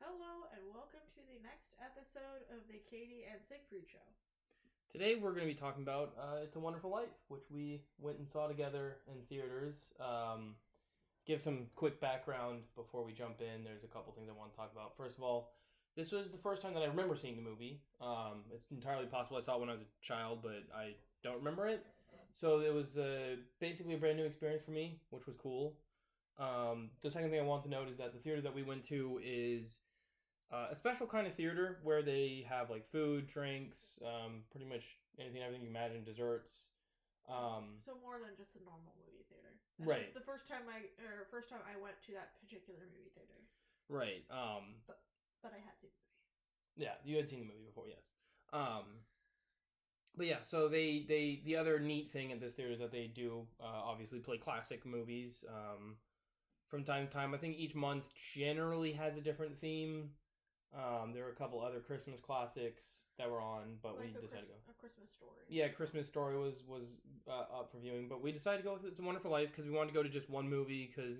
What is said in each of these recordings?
Hello and welcome to the next episode of the Katie and Siegfried Show. Today we're going to be talking about It's a Wonderful Life, which we went and saw together in theaters. Give some quick background before we jump in. There's a couple things I want to talk about. First of all, this was the first time that I remember seeing the movie. It's entirely possible I saw it when I was a child, but I don't remember it. So it was basically a brand new experience for me, which was cool. The second thing I want to note is that the theater that we went to is a special kind of theater where they have like food, drinks, pretty much everything you imagine, desserts. So more than just a normal movie theater. And Right. It's the first time I went to that particular movie theater. Right. But I had seen the movie. Yeah, you had seen the movie before, yes. But yeah, so the other neat thing at this theater is that they do obviously play classic movies from time to time. I think each month generally has a different theme. There were a couple other Christmas classics that were on, but Like we decided to go. A Christmas Story. Yeah, Christmas Story was up for viewing, but we decided to go with It's a Wonderful Life because we wanted to go to just one movie because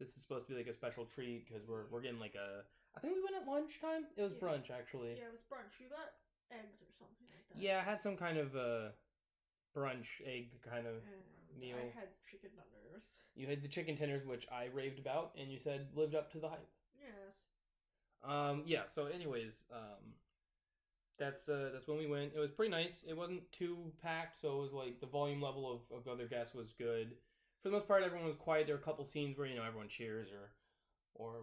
this is supposed to be like a special treat because we're getting like I think we went at lunchtime. It was brunch actually. Yeah, it was brunch. You got eggs or something like that. Yeah, I had some kind of brunch egg kind of meal. I had chicken tenders. You had the chicken tenders, which I raved about, and you said lived up to the hype. Yes. Yeah. So, anyways, that's when we went. It was pretty nice. It wasn't too packed, so it was like the volume level of other guests was good. For the most part, everyone was quiet. There were a couple scenes where everyone cheers or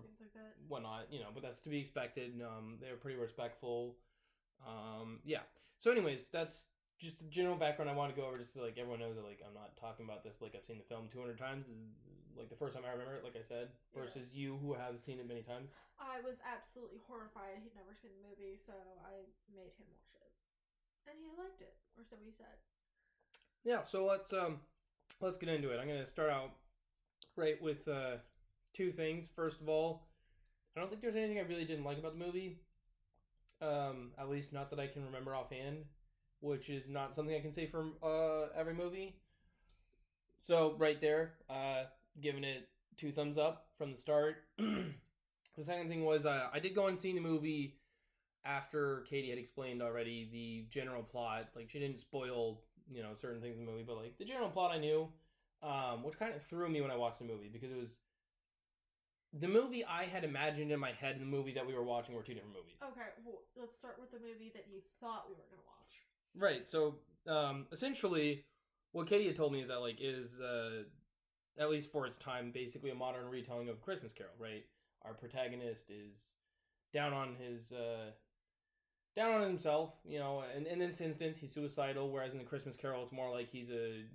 things like that, whatnot. But that's to be expected. They were pretty respectful. Yeah. So, anyways, that's just the general background I want to go over, just so like everyone knows that like I'm not talking about this like I've seen the film 200 times. This is like the first time I remember it, like I said, versus you who have seen it many times. I was absolutely horrified. He'd never seen the movie, so I made him watch it, and he liked it, or so he said. Yeah. So let's get into it. I'm gonna start out right with two things. First of all, I don't think there's anything I really didn't like about the movie. At least not that I can remember offhand, which is not something I can say for every movie. So right there, giving it 2 thumbs up from the start. The second thing was I did go and see the movie after Katie had explained already the general plot. Like she didn't spoil certain things in the movie, but like the general plot I knew, which kind of threw me when I watched the movie because it was the movie I had imagined in my head and the movie that we were watching were 2 different movies. Okay, well, let's start with the movie that you thought we were going to watch. Right, so essentially what Katie had told me is that like is at least for its time basically a modern retelling of Christmas Carol, right? Our protagonist is down on himself, and in this instance he's suicidal, whereas in the Christmas Carol it's more like he's a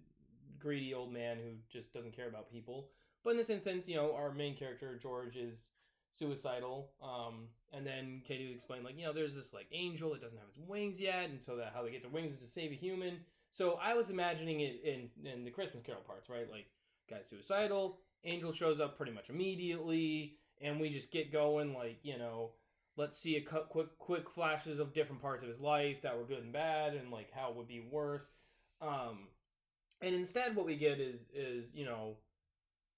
greedy old man who just doesn't care about people. But in this instance, our main character, George, is suicidal. And then Katie would explain, like, there's this, like, angel that doesn't have his wings yet, and so that how they get their wings is to save a human. So I was imagining it in the Christmas Carol parts, right? Like, guy's suicidal, angel shows up pretty much immediately, and we just get going, like, let's see quick flashes of different parts of his life that were good and bad, and, like, how it would be worse. And instead what we get is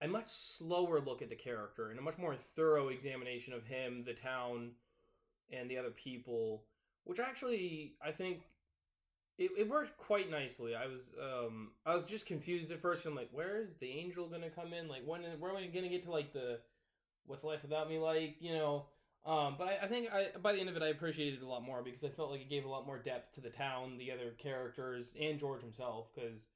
a much slower look at the character and a much more thorough examination of him, the town, and the other people, which actually I think it worked quite nicely. I was just confused at first. I'm like, where is the angel gonna come in? Like, where am I gonna get to like the what's life without me like? But I think by the end of it I appreciated it a lot more because I felt like it gave a lot more depth to the town, the other characters, and George himself. Because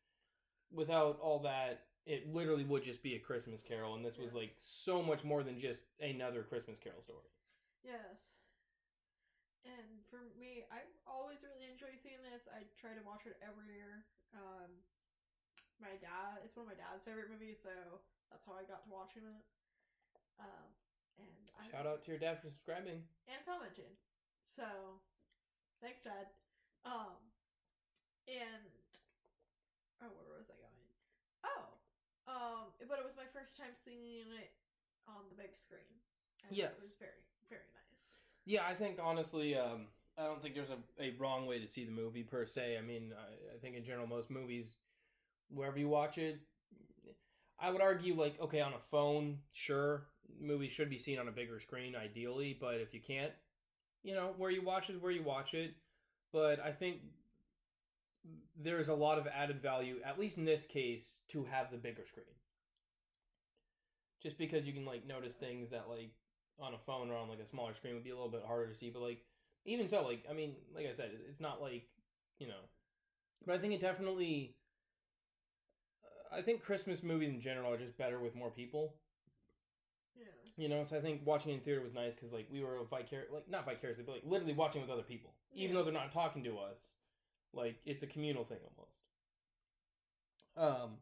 without all that, it literally would just be a Christmas Carol, and this was like so much more than just another Christmas Carol story. Yes. And for me, I always really enjoy seeing this. I try to watch it every year. It's one of my dad's favorite movies, so that's how I got to watching it. And shout out to your dad for subscribing and commenting. So, thanks, Dad. Where was I going? But it was my first time seeing it on the big screen. And yes. It was very, very nice. Yeah, I think, honestly, I don't think there's a wrong way to see the movie, per se. I mean, I think in general, most movies, wherever you watch it, I would argue, like, okay, on a phone, sure, movies should be seen on a bigger screen, ideally. But if you can't, where you watch is where you watch it. But I think there's a lot of added value, at least in this case, to have the bigger screen. Just because you can like notice things that like on a phone or on like a smaller screen would be a little bit harder to see. But like even so, like I mean, like I said, it's not like But I think it definitely. I think Christmas movies in general are just better with more people. Yeah. So I think watching it in theater was nice because like we were not vicariously, but like literally watching with other people, even though they're not talking to us. Like it's a communal thing almost.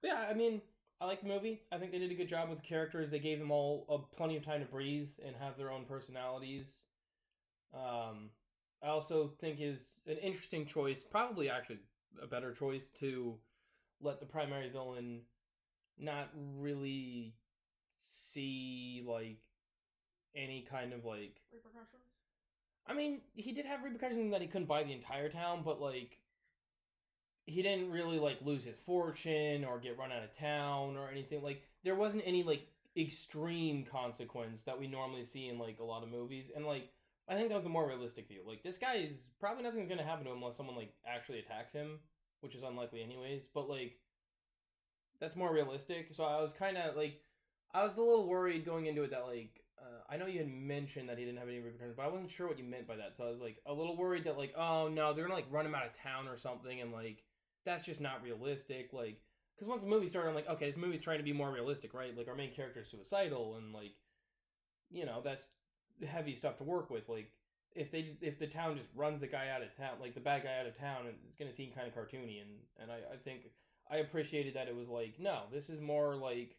But yeah, I mean, I like the movie. I think they did a good job with the characters. They gave them all plenty of time to breathe and have their own personalities. I also think is an interesting choice, probably actually a better choice to let the primary villain not really see like any kind of like repercussions. I mean, he did have repercussions in that he couldn't buy the entire town, but like he didn't really like lose his fortune or get run out of town or anything. Like there wasn't any like extreme consequence that we normally see in like a lot of movies. And like I think that was the more realistic view. Like this guy is probably nothing's gonna happen to him unless someone like actually attacks him, which is unlikely anyways. But like that's more realistic. So I was kind of like I was a little worried going into it that like I know you had mentioned that he didn't have any repercussions, but I wasn't sure what you meant by that. So I was like a little worried that like oh no, they're gonna like run him out of town or something, and like that's just not realistic. Like because once the movie started, I'm like okay, this movie's trying to be more realistic, right? Like our main character is suicidal, and like that's heavy stuff to work with. Like if the town just runs the guy out of town, like the bad guy out of town, it's gonna seem kind of cartoony, and I think I appreciated that it was like no, this is more like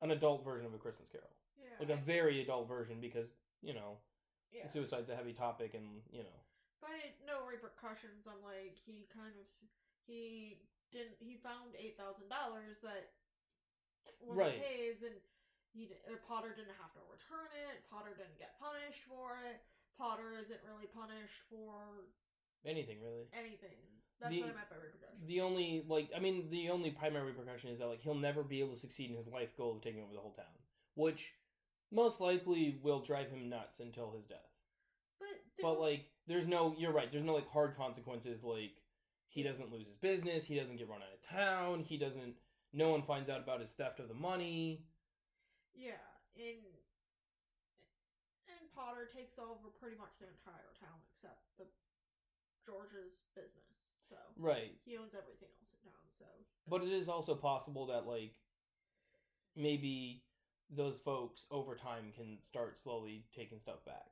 an adult version of A Christmas Carol. Yeah. Like a very adult version because, yeah. suicide's a heavy topic and, But no repercussions. I'm like, he found $8,000 that wasn't right. his, and Potter didn't have to return it. Potter didn't get punished for it. Potter isn't really punished for anything, really. Anything. That's what I meant by repercussions. The only primary repercussion is that like he'll never be able to succeed in his life goal of taking over the whole town, which most likely will drive him nuts until his death. But like, you're right. There's no like hard consequences. Like he doesn't lose his business. He doesn't get run out of town. No one finds out about his theft of the money. Yeah, and Potter takes over pretty much the entire town except George's business. So right, he owns everything else in town. So, but it is also possible that like maybe those folks over time can start slowly taking stuff back.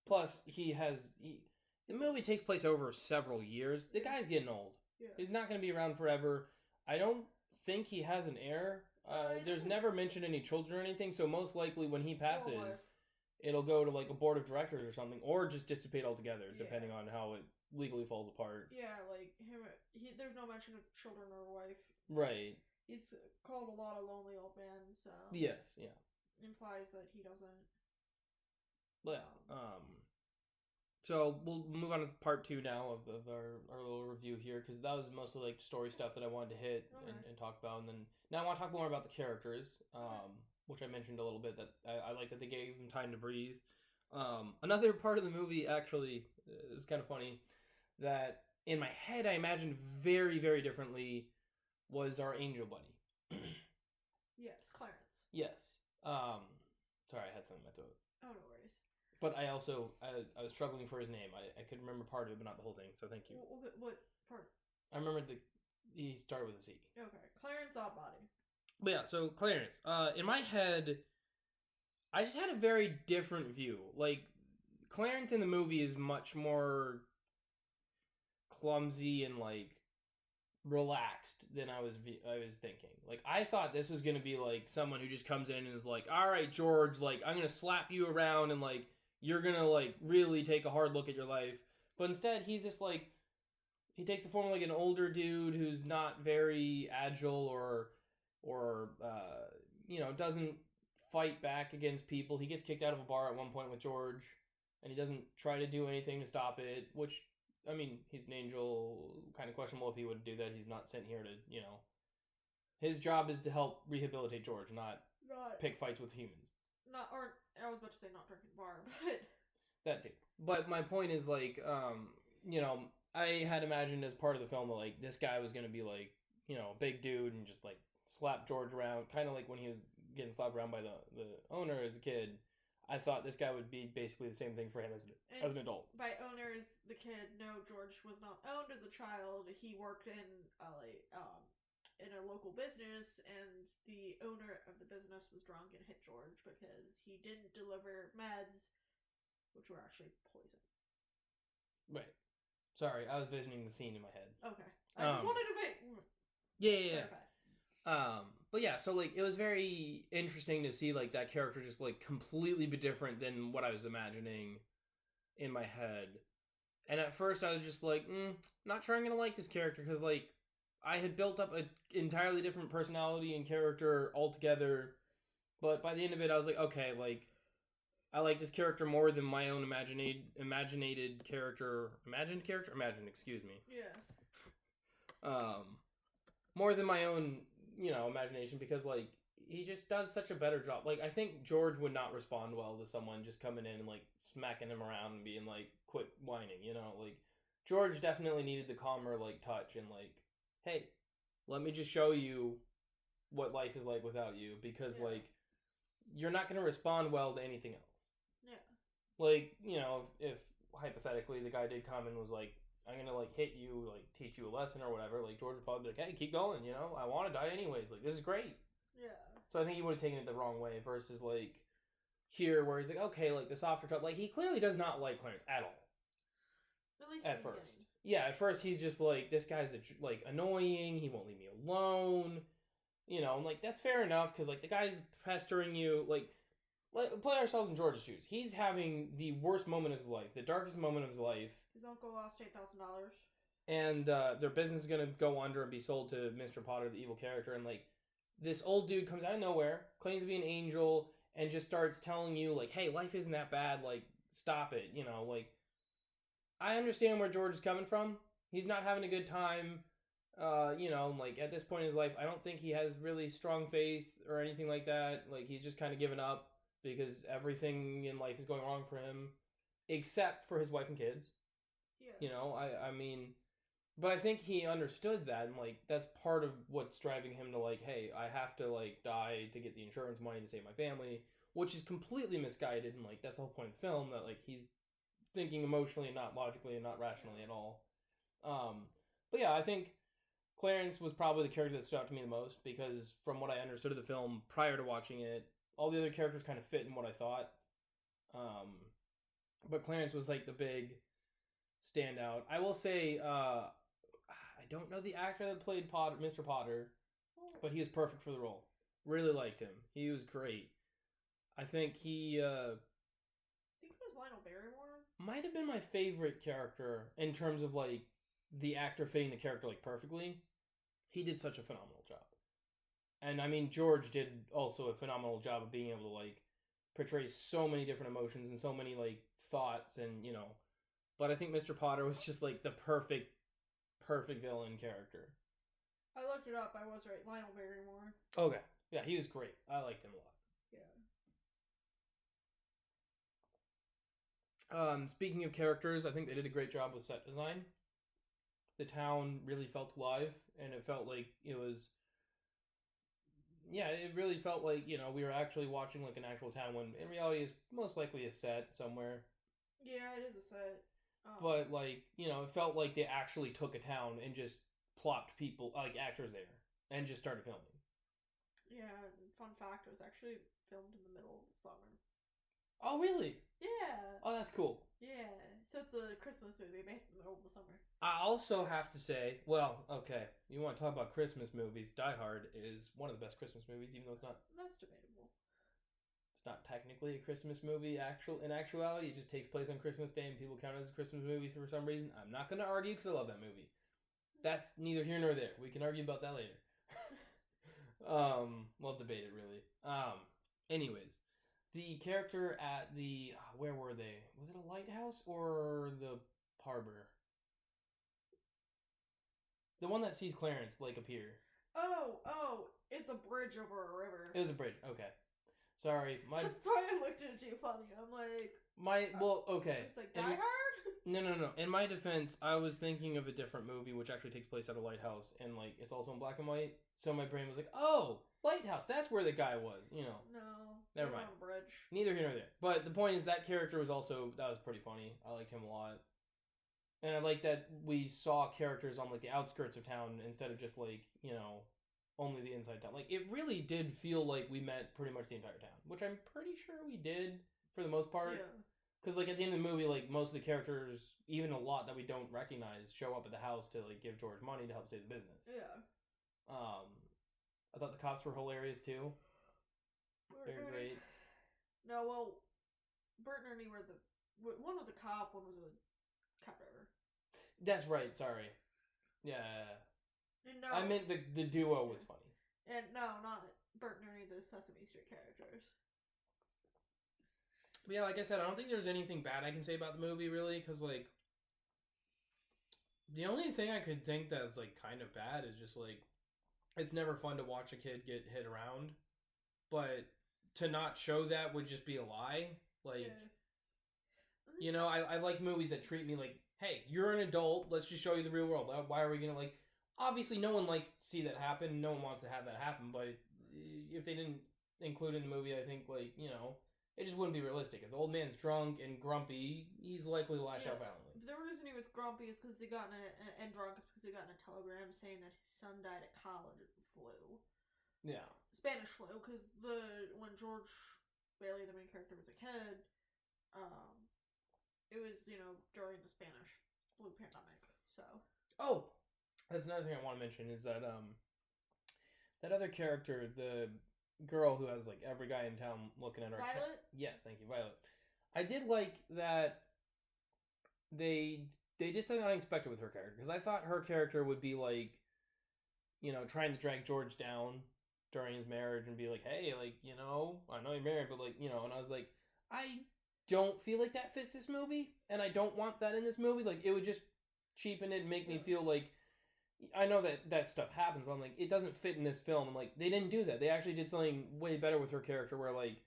Plus, the movie takes place over several years. The guy's getting old. Yeah. He's not going to be around forever. I don't think he has an heir. There's never mentioned any children or anything, so most likely when he passes, it'll go to like a board of directors or something, or just dissipate altogether, depending on how it legally falls apart. Yeah, like him. There's no mention of children or wife. Right. He's called a lot of lonely old man, so yes, yeah, implies that he doesn't. Yeah. So we'll move on to part 2 now of our little review here, because that was mostly like story stuff that I wanted to hit and talk about, and then now I want to talk more about the characters, which I mentioned a little bit that I like that they gave them time to breathe. Another part of the movie actually is kind of funny that in my head I imagined very, very differently was our angel buddy. Yes, Clarence. Yes. Sorry, I had something in my throat. Oh, no worries. But I also, I was struggling for his name. I could remember part of it, but not the whole thing, so thank you. What part? I remember he started with a C. Okay, Clarence Oddbody. But yeah, so Clarence. In my head, I just had a very different view. Like, Clarence in the movie is much more clumsy and, like, relaxed than I was thinking. Like, I thought this was going to be, like, someone who just comes in and is like, all right, George, like, I'm going to slap you around and, like, you're going to, like, really take a hard look at your life. But instead, he's just, like, he takes the form of, like, an older dude who's not very agile or doesn't fight back against people. He gets kicked out of a bar at one point with George, and he doesn't try to do anything to stop it, which, I mean, he's an angel, kind of questionable if he would do that. He's not sent here to, his job is to help rehabilitate George, not pick fights with humans. not, or I was about to say not drinking bar, but That too. But my point is like, you know, I had imagined as part of the film that like this guy was gonna be like, you know, a big dude and just like slap George around, kind of like when he was getting slapped around by the owner as a kid. I thought this guy would be basically the same thing for him as an adult. by owners, the kid. No, George was not owned as a child. He worked in a local business, and the owner of the business was drunk and hit George because he didn't deliver meds, which were actually poison. Right. Sorry, I was visioning the scene in my head. Okay, I just wanted to make Yeah. clarify. But yeah, so like it was very interesting to see like that character just like completely be different than what I was imagining in my head. And at first I was just like, not sure I'm gonna like this character because like I had built up an entirely different personality and character altogether. But by the end of it, I was like, okay, like I like this character more than my own imagined character. Imagined, excuse me. Yes. More than my own, you know, imagination because like he just does such a better job. Like I think George would not respond well to someone just coming in and like smacking him around and being like, "Quit whining," you know. Like George definitely needed the calmer like touch and like, "Hey, let me just show you what life is like without you," because like you're not gonna respond well to anything else. Yeah. Like you know, if hypothetically the guy did come and was like, I'm gonna like hit you, like teach you a lesson or whatever, like George would probably be like, hey, keep going, you know, I want to die anyways, like this is great. Yeah. So I think he would have taken it the wrong way versus like here where he's like, okay, like the softer touch, like he clearly does not like Clarence at all. At least at first. Yeah, at first he's just like, this guy's like annoying, he won't leave me alone, you know, and like that's fair enough because like the guy's pestering you, like put ourselves in George's shoes. He's having the worst moment of his life, the darkest moment of his life. His uncle lost $8,000. And their business is gonna go under and be sold to Mr. Potter, the evil character. And like this old dude comes out of nowhere, claims to be an angel, and just starts telling you like, "Hey, life isn't that bad. Like, stop it." You know, like I understand where George is coming from. He's not having a good time. You know, like at this point in his life, I don't think he has really strong faith or anything like that. Like he's just kind of given up because everything in life is going wrong for him, except for his wife and kids. Yeah. You know, I mean, but I think he understood that, and like that's part of what's driving him to like, hey, I have to like die to get the insurance money to save my family, which is completely misguided, and like that's the whole point of the film that like he's thinking emotionally and not logically and not rationally at all. But yeah, I think Clarence was probably the character that stood out to me the most because from what I understood of the film prior to watching it, all the other characters kind of fit in what I thought. But Clarence was like the big standout. I will say, I don't know the actor that played Potter, Mr. Potter, but he was perfect for the role. Really liked him. He was great. I think he I think it was Lionel Barrymore. might have been my favorite character in terms of like the actor fitting the character like perfectly. He did such a phenomenal job. And I mean George did also a phenomenal job of being able to like portray so many different emotions and so many like thoughts and you know. But I think Mr. Potter was just like the perfect villain character. I looked it up. I was right. Lionel Barrymore. Okay. Yeah, he was great. I liked him a lot. Yeah. Speaking of characters, I think they did a great job with set design. The town really felt alive, and it felt like it was. Yeah, it really felt like you know we were actually watching like an actual town when in reality it's most likely a set somewhere. Yeah, it is a set. But like you know, it felt like they actually took a town and just plopped people like actors there and just started filming. Yeah, fun fact, it was actually filmed in the middle of the summer. Oh, really? Yeah. Oh, that's cool. Yeah. So it's a Christmas movie made in the middle of the summer. I also have to say, well, okay, you want to talk about Christmas movies? Die Hard is one of the best Christmas movies, even though it's not. That's debatable. It's not technically a Christmas movie. In actuality, it just takes place on Christmas Day, and people count it as a Christmas movie for some reason. I'm not going to argue because I love that movie. That's neither here nor there. We can argue about that later. We'll debate it really. Anyways, the character at the where were they? Was it a lighthouse or the harbor? The one that sees Clarence like appear. Oh, it's a bridge over a river. It was a bridge. Okay. Sorry, my That's why I looked at you funny. I'm like, okay. it's like In- Die Hard. No. In my defense, I was thinking of a different movie which actually takes place at a lighthouse, and like it's also in black and white. So my brain was like, "Oh, lighthouse. That's where the guy was." You know. No, Never we're mind. on a bridge. Neither here nor there. But the point is that character was pretty funny. I liked him a lot. And I like that we saw characters on like the outskirts of town instead of just like, only the inside town. Like it really did feel like we met pretty much the entire town, which I'm pretty sure we did for the most part. Yeah. Because like at the end of the movie, like most of the characters, even a lot that we don't recognize, show up at the house to like give George money to help save the business. Yeah. I thought the cops were hilarious too. They're great. No, well, Bert and Ernie were one was a cop, one was a cab driver. That's right. Sorry. Yeah. No, I meant the duo was funny. And no, not Bert and Ernie, the Sesame Street characters. But yeah, like I said, I don't think there's anything bad I can say about the movie, really, because, like, the only thing I could think that's, like, kind of bad is just, like, it's never fun to watch a kid get hit around, but to not show that would just be a lie. Like, I like movies that treat me like, hey, you're an adult, let's just show you the real world. Why are we gonna, like, obviously no one likes to see that happen, no one wants to have that happen, but if they didn't include it in the movie, I think, like, it just wouldn't be realistic. If the old man's drunk and grumpy, he's likely to lash out violently. The reason he was grumpy is because he got and drunk is because he got in a telegram saying that his son died of college flu. Yeah. Spanish flu, because when George Bailey, the main character, was a kid, it was, during the Spanish flu pandemic, so. Oh! That's another thing I want to mention is that, that other character, the girl who has like every guy in town looking at her. Violet? Yes, thank you, Violet. I did like that they did something unexpected with her character, because I thought her character would be like, trying to drag George down during his marriage and be like, hey, like, I know you're married, but like, and I was like, I don't feel like that fits this movie, and I don't want that in this movie. Like, it would just cheapen it and make me feel like, I know that stuff happens, but I'm like, it doesn't fit in this film. I'm like, they didn't do that. They actually did something way better with her character where, like,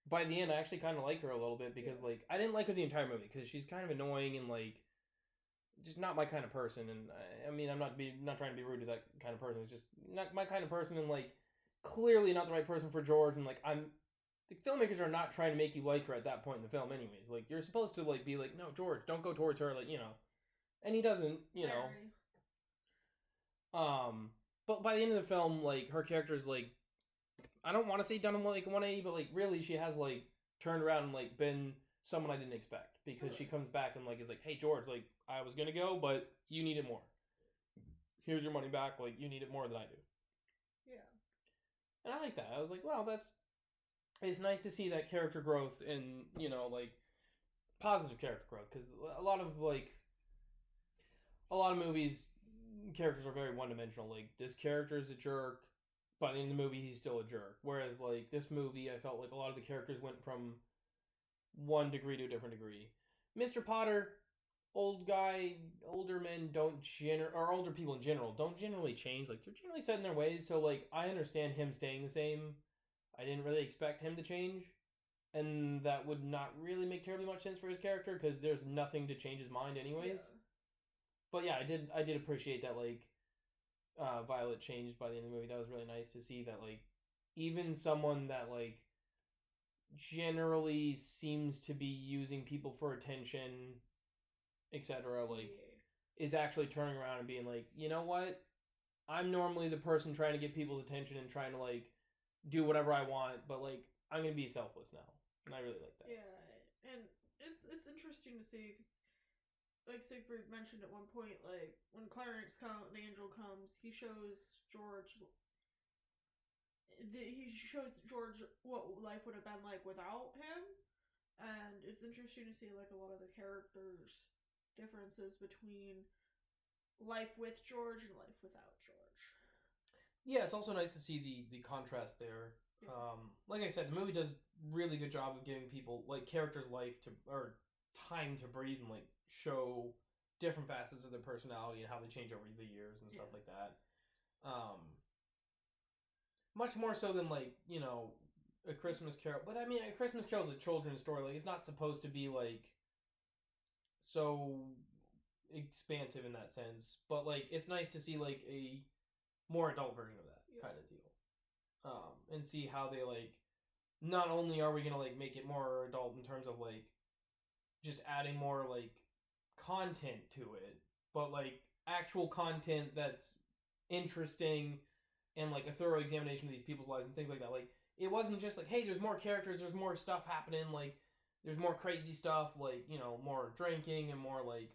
by the end, I actually kind of like her a little bit because, like, I didn't like her the entire movie because she's kind of annoying and, like, just not my kind of person. And, I mean, I'm not trying to be rude to that kind of person. It's just not my kind of person and, like, clearly not the right person for George. And, like, the filmmakers are not trying to make you like her at that point in the film anyways. Like, you're supposed to, like, be like, no, George, don't go towards her, like, And he doesn't, But by the end of the film, like, her character's, like, I don't want to say done like 180, but, like, really she has, like, turned around and, like, been someone I didn't expect. Because she comes back and, like, is like, hey, George, like, I was gonna go, but you need it more. Here's your money back, like, you need it more than I do. Yeah. And I like that. I was like, wow, it's nice to see that character growth and, like, positive character growth. Because a lot of movies, characters are very one-dimensional. Like, this character is a jerk, but in the movie he's still a jerk. Whereas, like, this movie, I felt like a lot of the characters went from one degree to a different degree. Mr. Potter, older men or older people in general don't generally change. Like, they're generally set in their ways. So, like, I understand him staying the same. I didn't really expect him to change. And that would not really make terribly much sense for his character because there's nothing to change his mind anyways. Yeah. But yeah, I did appreciate that, like, Violet changed by the end of the movie. That was really nice to see that, like, even someone that, like, generally seems to be using people for attention, etc., like, is actually turning around and being like, you know what? I'm normally the person trying to get people's attention and trying to, like, do whatever I want, but, like, I'm going to be selfless now. And I really like that. Yeah, and it's interesting to see, because, like Siegfried mentioned at one point, like, when Clarence the angel comes, he shows George what life would have been like without him, and it's interesting to see, like, a lot of the characters' differences between life with George and life without George. Yeah, it's also nice to see the contrast there. Yeah. Like I said, the movie does really good job of giving people, like, characters time to breathe and, like, show different facets of their personality and how they change over the years and stuff like that. Much more so than, like, A Christmas Carol, but I mean, A Christmas Carol is a children's story. Like, it's not supposed to be like so expansive in that sense. But like, it's nice to see like a more adult version of that kind of deal, and see how they like. Not only are we gonna like make it more adult in terms of like just adding more like content to it, but like actual content that's interesting and like a thorough examination of these people's lives and things like that. Like, it wasn't just like, hey, there's more characters, there's more stuff happening, like there's more crazy stuff, like, you know, more drinking and more like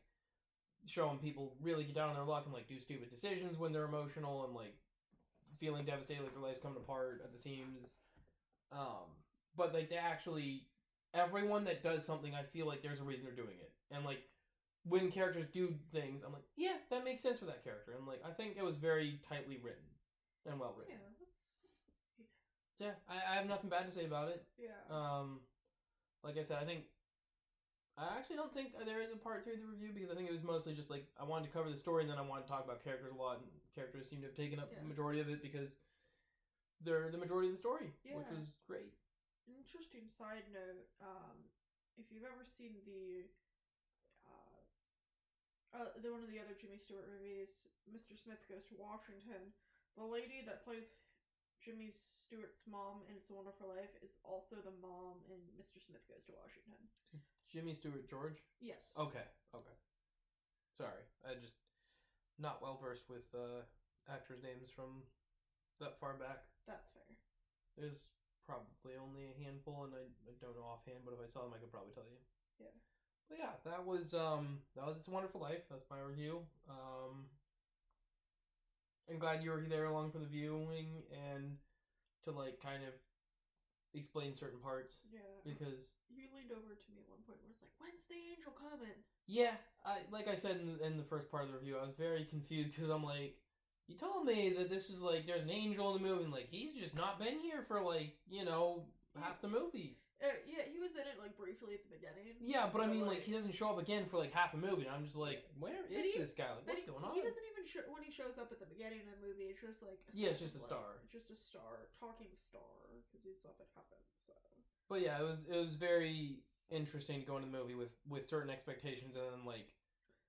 showing people really get down on their luck and like do stupid decisions when they're emotional and like feeling devastated, like their life's coming apart at the seams. But like, they actually, everyone that does something, I feel like there's a reason they're doing it. And like, when characters do things, I'm like, yeah, that makes sense for that character. And like, I think it was very tightly written and well written. Yeah, I have nothing bad to say about it. Yeah. Like I said, I actually don't think there is a part 3 of the review, because I think it was mostly just like, I wanted to cover the story and then I wanted to talk about characters a lot, and characters seem to have taken up the majority of it because they're the majority of the story, which was great. Interesting side note, if you've ever seen the one of the other Jimmy Stewart movies, Mr. Smith Goes to Washington, the lady that plays Jimmy Stewart's mom in It's a Wonderful Life is also the mom in Mr. Smith Goes to Washington. Jimmy Stewart George? Yes. Okay. Sorry, I just not well versed with actors' names from that far back. That's fair. There's probably only a handful, and I don't know offhand, but if I saw them, I could probably tell you. Yeah. But yeah, that was It's a Wonderful Life. That's my review. I'm glad you were there along for the viewing and to like kind of explain certain parts. Yeah. Because you leaned over to me at one point and was like, "When's the angel coming?" Yeah, like I said in the first part of the review, I was very confused because I'm like, you told me that this is like there's an angel in the movie, and like he's just not been here for like, you know, half the movie. Yeah, he was in it like briefly at the beginning. Yeah, but I mean, like he doesn't show up again for like half a movie. And I'm just like, where is this guy? Like, what's going on? He doesn't even when he shows up at the beginning of the movie. It's just like it's just a star. It's just a star, talking star, because he's stuff that happened. So. But yeah, it was very interesting to go into the movie with certain expectations, and then like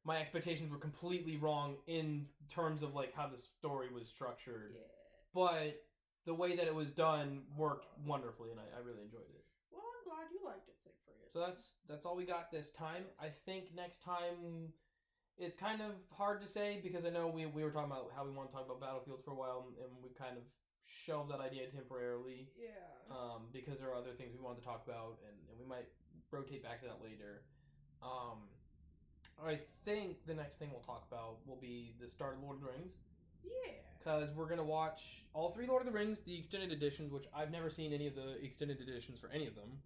my expectations were completely wrong in terms of like how the story was structured. Yeah. But the way that it was done worked wonderfully, and I really enjoyed it. Well, I'm glad you liked it, Siegfried. So that's all we got this time. Yes. I think next time, it's kind of hard to say because I know we were talking about how we want to talk about Battlefields for a while, and we kind of shelved that idea temporarily. Yeah. Because there are other things we wanted to talk about, and we might rotate back to that later. I think the next thing we'll talk about will be the start of Lord of the Rings. Yeah. Because we're going to watch all 3 Lord of the Rings, the extended editions, which I've never seen any of the extended editions for any of them.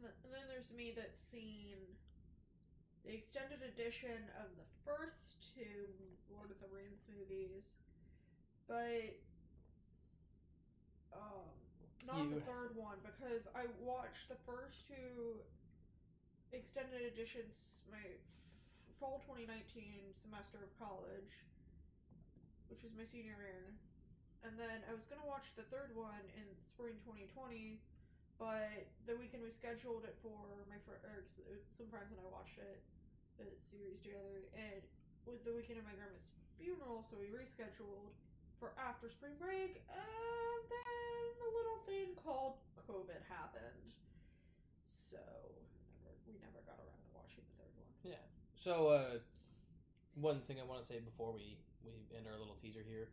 And then there's me that's seen the extended edition of the first 2 Lord of the Rings movies, but not the third one, because I watched the first 2 extended editions my fall 2019 semester of college, which was my senior year, and then I was gonna watch the third one in spring 2020, but the weekend we scheduled it for some friends and I watched the series together, and it was the weekend of my grandma's funeral, so we rescheduled for after spring break, and then a little thing called COVID happened, so we never got around to watching the third one. Yeah. So, one thing I want to say before we end our little teaser here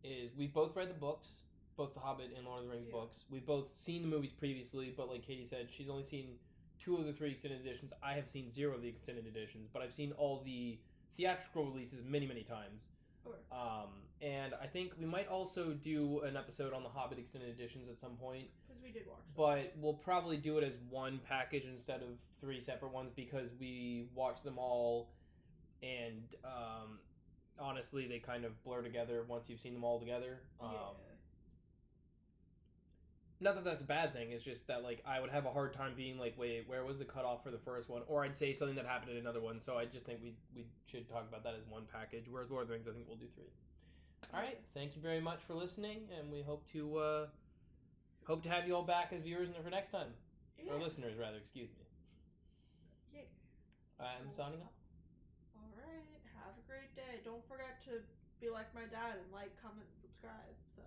is we've both read the books, both The Hobbit and Lord of the Rings books. We've both seen the movies previously, but like Katie said, she's only seen 2 of the 3 extended editions. I have seen 0 of the extended editions, but I've seen all the theatrical releases many, many times. Okay. And I think we might also do an episode on the Hobbit extended editions at some point. Because we did watch those. But we'll probably do it as one package instead of 3 separate ones because we watched them all, and honestly, they kind of blur together once you've seen them all together. Not that that's a bad thing. It's just that like I would have a hard time being like, wait, where was the cutoff for the first one? Or I'd say something that happened in another one. So I just think we should talk about that as one package. Whereas Lord of the Rings, I think we'll do 3. All right. Thank you very much for listening, and we hope to Hope to have you all back as viewers for next time. Yeah. Or listeners, rather, excuse me. Yeah. I'm signing off. Alright, have a great day. Don't forget to be like my dad and like, comment, subscribe. So